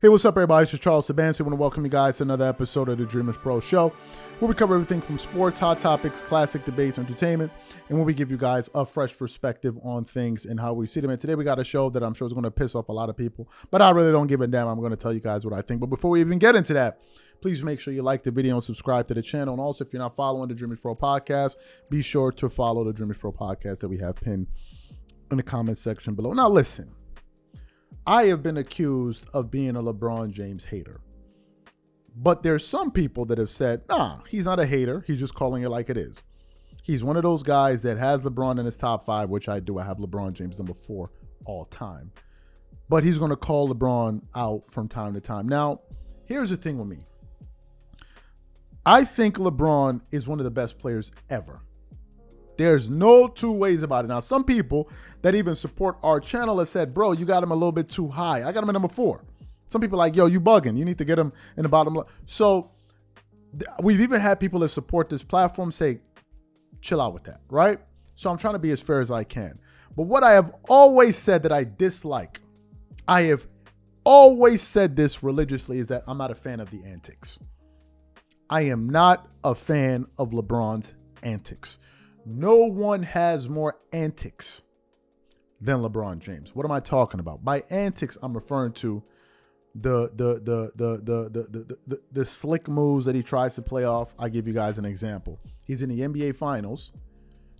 Hey, what's up, everybody? It's Charles Sabansi. I want to welcome you guys to another episode of the Dreamerspro Show, where we cover everything from sports, hot topics, classic debates, entertainment, and where we give you guys a fresh perspective on things and how we see them. And today we got a show that I'm sure is going to piss off a lot of people, but I really don't give a damn. I'm going to tell you guys what I think. But before we even get into that, please make sure you like the video and subscribe to the channel. And also, if you're not following the Dreamerspro podcast, be sure to follow the Dreamerspro podcast that we have pinned in the comment section below. Now, listen. I have been accused of being a LeBron James hater. But there's some people that have said, nah, he's not a hater. He's just calling it like it is. He's one of those guys that has LeBron in his top 5, which I do. I have LeBron James number 4 all time. But he's going to call LeBron out from time to time. Now, here's the thing with me. I think LeBron is one of the best players ever. There's no two ways about it. Now, some people that even support our channel have said, bro, you got him a little bit too high. I got him at number 4. Some people are like, yo, you bugging. You need to get him in the bottom. So we've even had people that support this platform say, chill out with that, right? So I'm trying to be as fair as I can. But what I have always said that I dislike, I have always said this religiously, is that I'm not a fan of the antics. I am not a fan of LeBron's antics. No one has more antics than LeBron James. What am I talking about? By antics, I'm referring to the slick moves that he tries to play off. I give you guys an example. He's in the NBA Finals.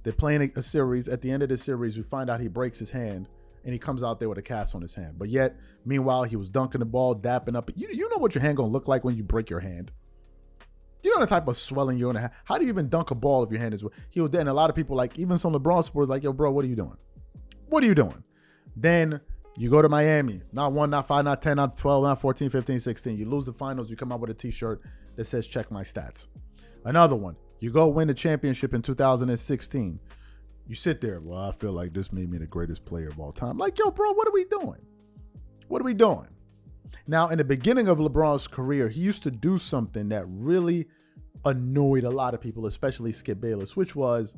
They're playing a series. At the end of the series, we find out he breaks his hand, and he comes out there with a cast on his hand. But yet, meanwhile, he was dunking the ball, dapping up. You know what your hand gonna look like when you break your hand. You know the type of swelling you're gonna have. How do you even dunk a ball if your hand is? He was. And a lot of people, like even some LeBron supporters, like, yo, bro, what are you doing? What are you doing? Then you go to Miami. Not 1, not 5, not 10, not 12, not 14, 15, 16. You lose the finals. You come out with a T-shirt that says "Check my stats." Another one. You go win the championship in 2016. You sit there. Well, I feel like this made me the greatest player of all time. Like, yo, bro, what are we doing? What are we doing? Now, in the beginning of LeBron's career, he used to do something that really annoyed a lot of people, especially Skip Bayless, which was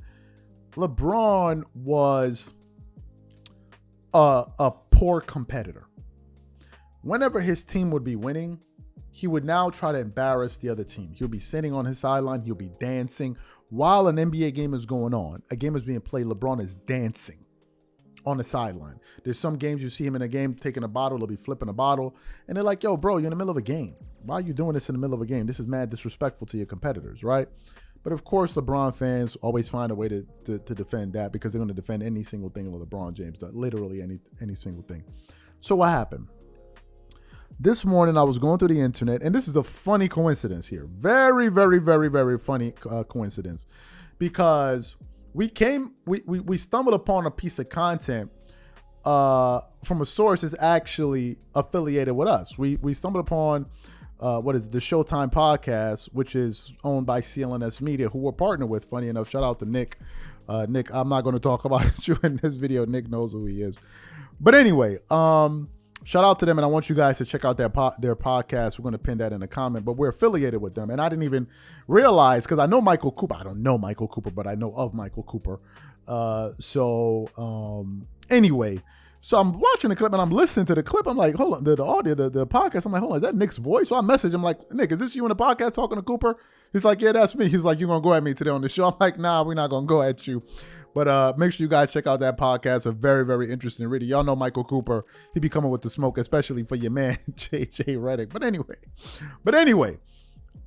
LeBron was a poor competitor. Whenever his team would be winning, he would now try to embarrass the other team. He'll be sitting on his sideline. He'll be dancing. While an NBA game is going on, a game is being played, LeBron is dancing on the sideline. There's some games you see him in a game taking a bottle, he'll be flipping a bottle, and they're like, yo, bro, you're in the middle of a game. Why are you doing this in the middle of a game? This is mad disrespectful to your competitors, right? But of course, LeBron fans always find a way to defend that, because they're going to defend any single thing LeBron James does, literally any single thing. So what happened? This morning, I was going through the internet, and this is a funny coincidence here. Very, very, very, very funny coincidence, because we stumbled upon a piece of content from a source that's actually affiliated with us. We stumbled upon the Showtime podcast, which is owned by CLNS Media, who we're partnered with. Funny enough, shout out to Nick. Nick, I'm not going to talk about you in this video. Nick knows who he is. But anyway, shout out to them, and I want you guys to check out their podcast. We're going to pin that in a comment, but we're affiliated with them. And I didn't even realize, because I know Michael Cooper. I don't know Michael Cooper, but I know of Michael Cooper. Anyway, so I'm watching the clip and I'm listening to the clip. I'm like, hold on, the audio, the podcast. I'm like, hold on, is that Nick's voice? So I message him like, Nick, is this you in the podcast talking to Cooper? He's like, yeah, that's me. He's like, you're going to go at me today on the show. I'm like, nah, we're not going to go at you. But make sure you guys check out that podcast. A very, very interesting reading. Y'all know Michael Cooper. He be coming with the smoke, especially for your man, JJ Redick. But anyway,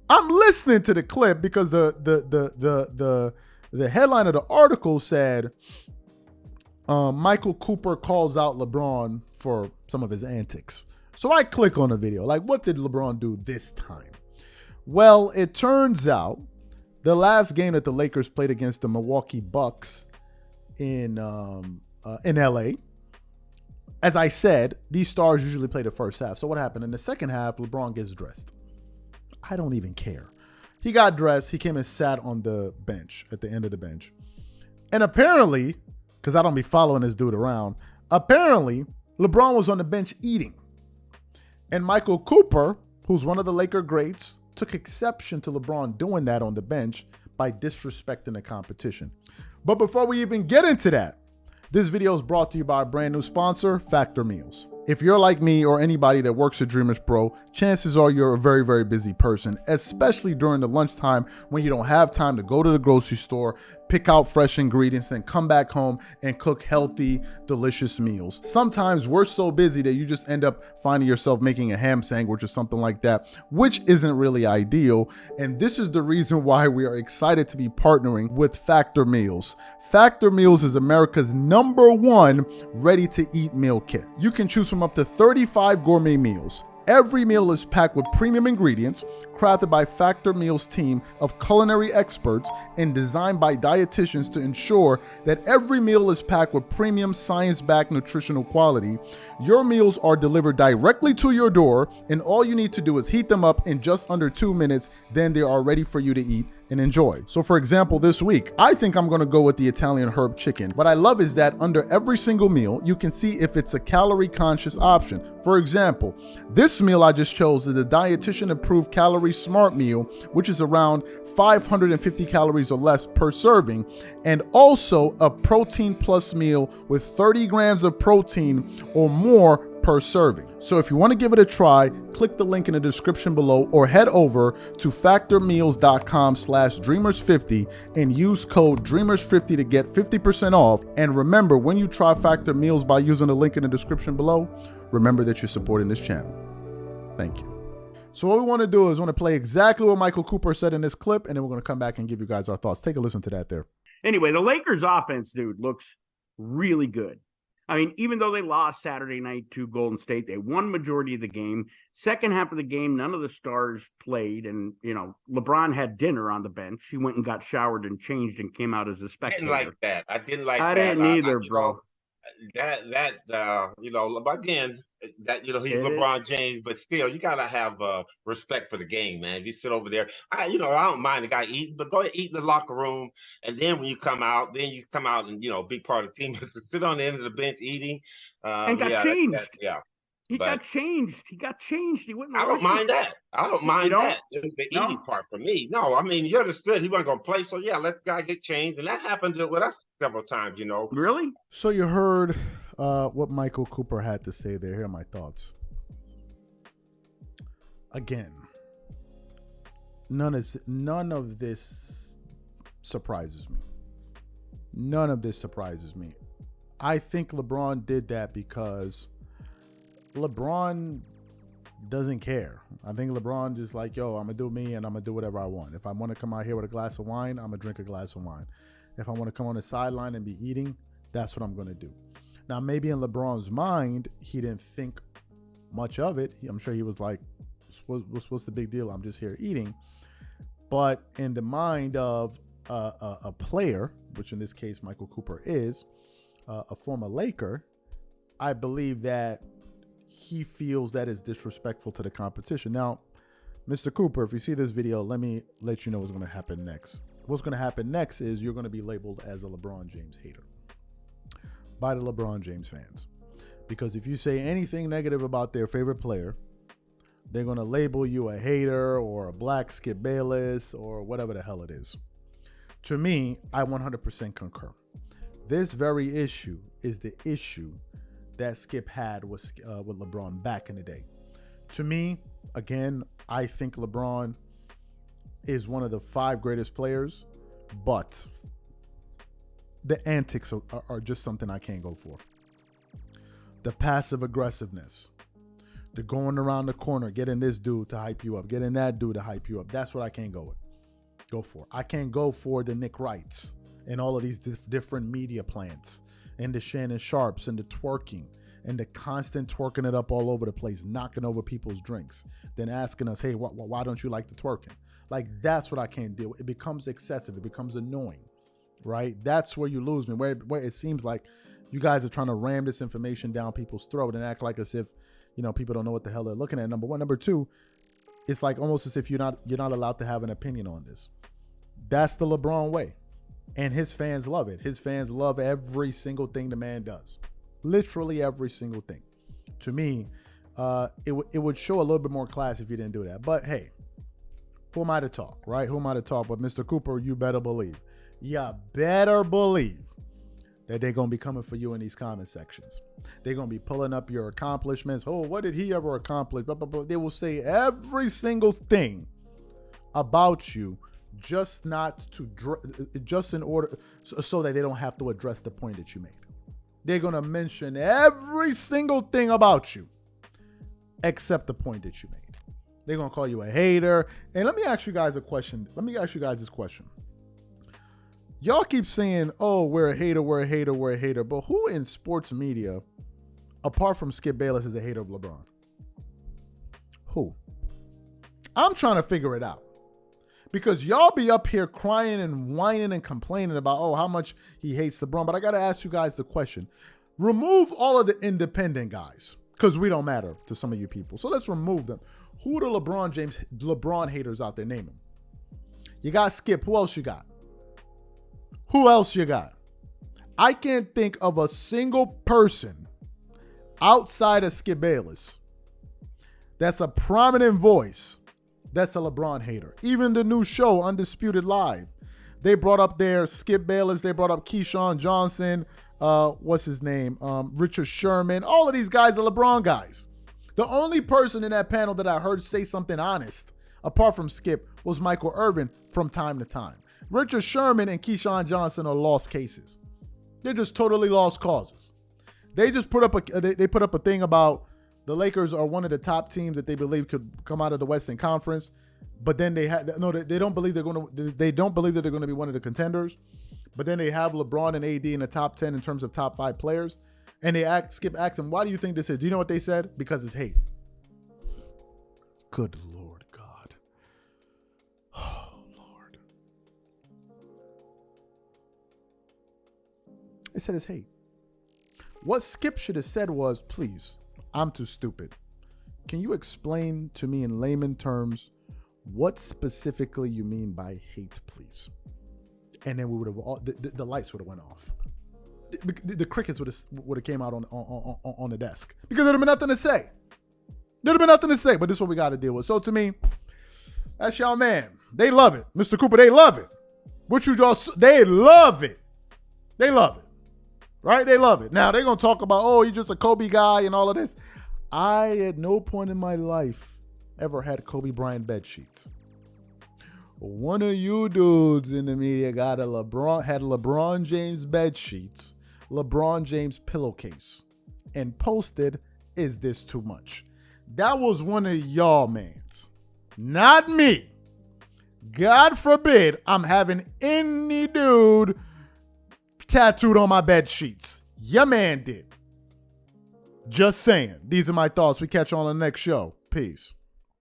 I'm listening to the clip because the headline of the article said, Michael Cooper calls out LeBron for some of his antics. So I click on the video. Like, what did LeBron do this time? Well, it turns out the last game that the Lakers played against the Milwaukee Bucks in LA, as I said, these stars usually play the first half. So what happened? In the second half, LeBron gets dressed. I don't even care. He got dressed. He came and sat on the bench, at the end of the bench. And apparently, because I don't be following this dude around, apparently LeBron was on the bench eating. And Michael Cooper, who's one of the Laker greats, took exception to LeBron doing that on the bench by disrespecting the competition. But before we even get into that, this video is brought to you by our brand new sponsor, Factor Meals. If you're like me or anybody that works at Dreamerspro, chances are you're a very, very busy person, especially during the lunchtime when you don't have time to go to the grocery store, pick out fresh ingredients, and come back home and cook healthy, delicious meals. Sometimes we're so busy that you just end up finding yourself making a ham sandwich or something like that, which isn't really ideal. And this is the reason why we are excited to be partnering with Factor Meals. Factor Meals is America's #1 ready-to-eat meal kit. You can choose from up to 35 gourmet meals. Every meal is packed with premium ingredients, crafted by Factor Meals' team of culinary experts and designed by dietitians to ensure that every meal is packed with premium science-backed nutritional quality. Your meals are delivered directly to your door, and all you need to do is heat them up in just under 2 minutes. Then they are ready for you to eat and enjoy. So for example, this week, I think I'm gonna go with the Italian herb chicken. What I love is that under every single meal, you can see if it's a calorie conscious option. For example, this meal I just chose is the dietitian approved calorie smart meal, which is around 550 calories or less per serving, and also a protein plus meal with 30 grams of protein or more per serving. So if you want to give it a try, click the link in the description below or head over to factormeals.com/dreamers50 and use code dreamers50 to get 50% off. And remember, when you try Factor Meals by using the link in the description below, remember that you're supporting this channel. Thank you. So what we want to do is want to play exactly what Michael Cooper said in this clip, and then we're going to come back and give you guys our thoughts. Take a listen to that there. Anyway, the Lakers offense, dude, looks really good. I mean, even though they lost Saturday night to Golden State, they won majority of the game. Second half of the game, none of the stars played. And, you know, LeBron had dinner on the bench. He went and got showered and changed and came out as a spectator. I didn't like that. I didn't like that. I didn't either, bro. You know, again, that, you know, he's LeBron James, but still, you gotta have respect for the game, man. If you sit over there, I don't mind the guy eating, but go ahead, eat in the locker room, and then when you come out, and, you know, be part of the team. To sit on the end of the bench eating, and got changed. He got changed. He got changed. He wouldn't. I don't mind that. I don't mind that. It was the eating part for me. No, I mean, you understood he wasn't gonna play, so yeah, let the guy get changed, and that happened with us several times, you know. Really? So you heard what Michael Cooper had to say there. Here are my thoughts. Again, none of this surprises me. None of this surprises me. I think LeBron did that because LeBron doesn't care. I think LeBron just like, yo, I'm gonna do me and I'm gonna do whatever I want. If I want to come out here with a glass of wine, I'm gonna drink a glass of wine. If I want to come on the sideline and be eating, that's what I'm gonna do. Now, maybe in LeBron's mind, he didn't think much of it. I'm sure he was like, what's the big deal? I'm just here eating. But in the mind of a player, which in this case Michael Cooper is, a former Laker, I believe that he feels that is disrespectful to the competition. Now, Mr. Cooper, if you see this video, let me let you know what's going to happen next. What's going to happen next is you're going to be labeled as a LeBron James hater by the LeBron James fans. Because if you say anything negative about their favorite player, they're going to label you a hater or a black Skip Bayless or whatever the hell it is. To me, I 100% concur. This very issue is the issue that Skip had with LeBron back in the day. To me, again, I think LeBron is one of the 5 greatest players, but the antics are just something I can't go for. The passive aggressiveness, the going around the corner, getting this dude to hype you up, getting that dude to hype you up. That's what I can't go for. I can't go for the Nick Wrights and all of these different media plants and the Shannon Sharps and the twerking and the constant twerking it up all over the place, knocking over people's drinks, then asking us, hey, why don't you like the twerking? Like, that's what I can't deal with. It becomes excessive. It becomes annoying, right? That's where you lose me, where it seems like you guys are trying to ram this information down people's throat and act like as if, you know, people don't know what the hell they're looking at. Number one. Number two, it's like almost as if you're not allowed to have an opinion on this. That's the LeBron way. And his fans love it. His fans love every single thing the man does. Literally every single thing. To me, it would show a little bit more class if you didn't do that. But hey, who am I to talk, right? Who am I to talk? But Mr. Cooper, you better believe that they're going to be coming for you in these comment sections. They're going to be pulling up your accomplishments. Oh, what did he ever accomplish? Blah, blah, blah. They will say every single thing about you just in order so that they don't have to address the point that you made. They're going to mention every single thing about you except the point that you made. They're going to call you a hater. And let me ask you guys a question. Let me ask you guys this question. Y'all keep saying, oh, we're a hater, we're a hater, we're a hater. But who in sports media, apart from Skip Bayless, is a hater of LeBron? Who? I'm trying to figure it out. Because y'all be up here crying and whining and complaining about, oh, how much he hates LeBron. But I got to ask you guys the question. Remove all of the independent guys, because we don't matter to some of you people. So let's remove them. Who are the LeBron haters out there? Name them. You got Skip. Who else you got? Who else you got? I can't think of a single person outside of Skip Bayless that's a prominent voice that's a LeBron hater. Even the new show, Undisputed Live, they brought up there Skip Bayless. They brought up Keyshawn Johnson. What's his name? Richard Sherman. All of these guys are LeBron guys. The only person in that panel that I heard say something honest, apart from Skip, was Michael Irvin from time to time. Richard Sherman and Keyshawn Johnson are lost cases. They're just totally lost causes. They just put up a thing about the Lakers are one of the top teams that they believe could come out of the Western Conference, but then they don't believe that they're going to be one of the contenders. But then they have LeBron and AD in the top 10 in terms of top 5 players, and Skip asked them, "Why do you think this is?" Do you know what they said? Because it's hate. Good Lord God. Oh Lord. They said it's hate. What Skip should have said was, please, I'm too stupid. Can you explain to me in layman terms what specifically you mean by hate, please? And then we would have all the lights would have went off. The crickets would have came out on the desk because there'd have been nothing to say. There'd have been nothing to say. But this is what we got to deal with. So to me, that's y'all man. They love it, Mr. Cooper. They love it. They love it. They love it. Right? They love it. Now, they're going to talk about, oh, you're just a Kobe guy and all of this. I, at no point in my life, ever had Kobe Bryant bed sheets. One of you dudes in the media had LeBron James bed sheets, LeBron James pillowcase, and posted, "Is this too much?" That was one of y'all mans. Not me. God forbid I'm having any dude tattooed on my bed sheets. Your man did. Just saying. These are my thoughts. We catch you on the next show. Peace.